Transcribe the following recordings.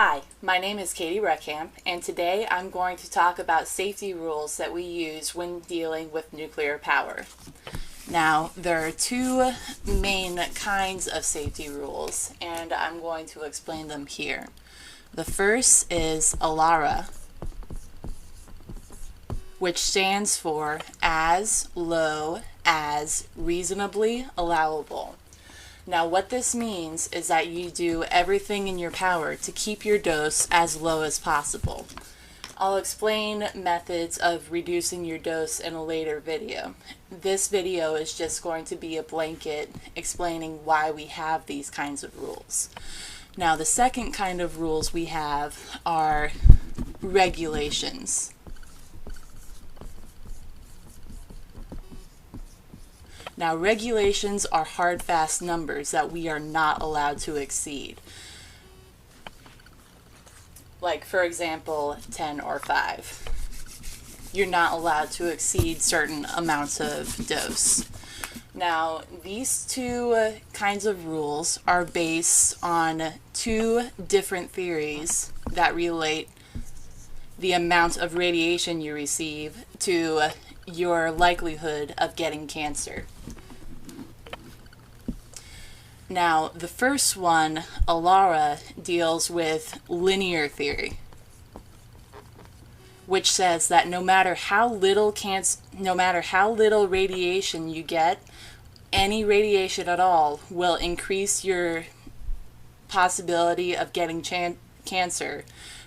Hi, my name is Katie Reckamp, and today I'm going to talk about safety rules that we use when dealing with nuclear power. Now, there are two main kinds of safety rules, and I'm going to explain them here. The first is ALARA, which stands for as low as reasonably allowable. Now, what this means is that you do everything in your power to keep your dose as low as possible. I'll explain methods of reducing your dose in a later video. This video is just going to be a blanket explaining why we have these kinds of rules. Now, the second kind of rules we have are regulations. Now, regulations are hard, fast numbers that we are not allowed to exceed. Like, for example, 10 or 5. You're not allowed to exceed certain amounts of dose. Now, these two kinds of rules are based on two different theories that relate the amount of radiation you receive to your likelihood of getting cancer. Now, the first one, ALARA, deals with linear theory, which says that no matter how little radiation you get, any radiation at all will increase your possibility of getting cancer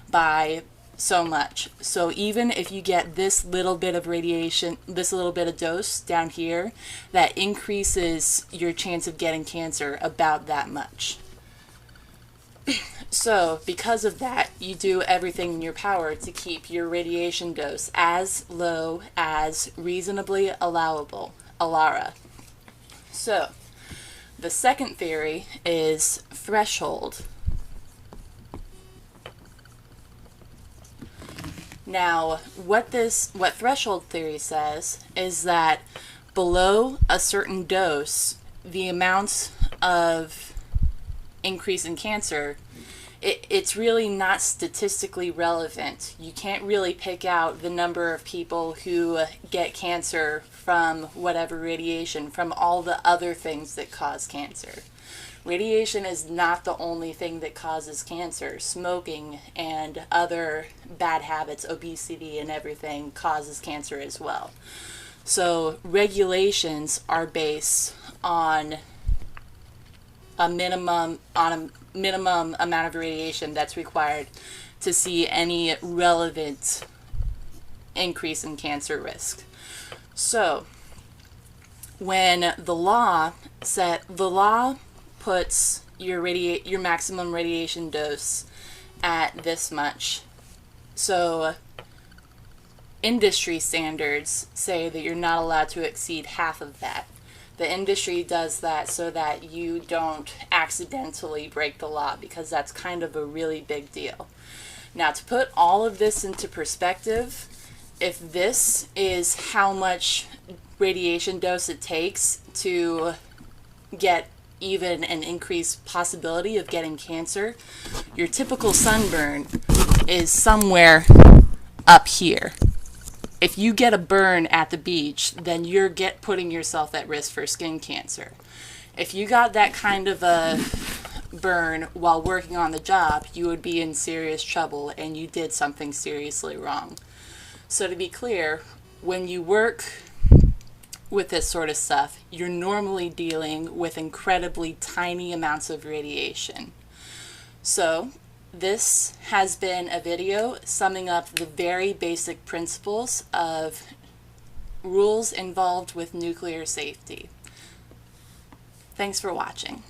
by so much. So even if you get this little bit of radiation, this little bit of dose down here, that increases your chance of getting cancer about that much. So because of that, you do everything in your power to keep your radiation dose as low as reasonably allowable, ALARA. So the second theory is threshold. Now, what threshold theory says is that below a certain dose, the amount of increase in cancer, it's really not statistically relevant. You can't really pick out the number of people who get cancer from whatever radiation, from all the other things that cause cancer. Radiation is not the only thing that causes cancer. Smoking and other bad habits, obesity and everything, causes cancer as well. So regulations are based on a minimum amount of radiation that's required to see any relevant increase in cancer risk. So when the law puts your maximum radiation dose at this much. So industry standards say that you're not allowed to exceed half of that. The industry does that so that you don't accidentally break the law, because that's kind of a really big deal. Now, to put all of this into perspective, if this is how much radiation dose it takes to get even an increased possibility of getting cancer, your typical sunburn is somewhere up here. If you get a burn at the beach, then you're putting yourself at risk for skin cancer. If you got that kind of a burn while working on the job, you would be in serious trouble and you did something seriously wrong. So to be clear, when you work with this sort of stuff, you're normally dealing with incredibly tiny amounts of radiation. So this has been a video summing up the very basic principles of rules involved with nuclear safety. Thanks for watching.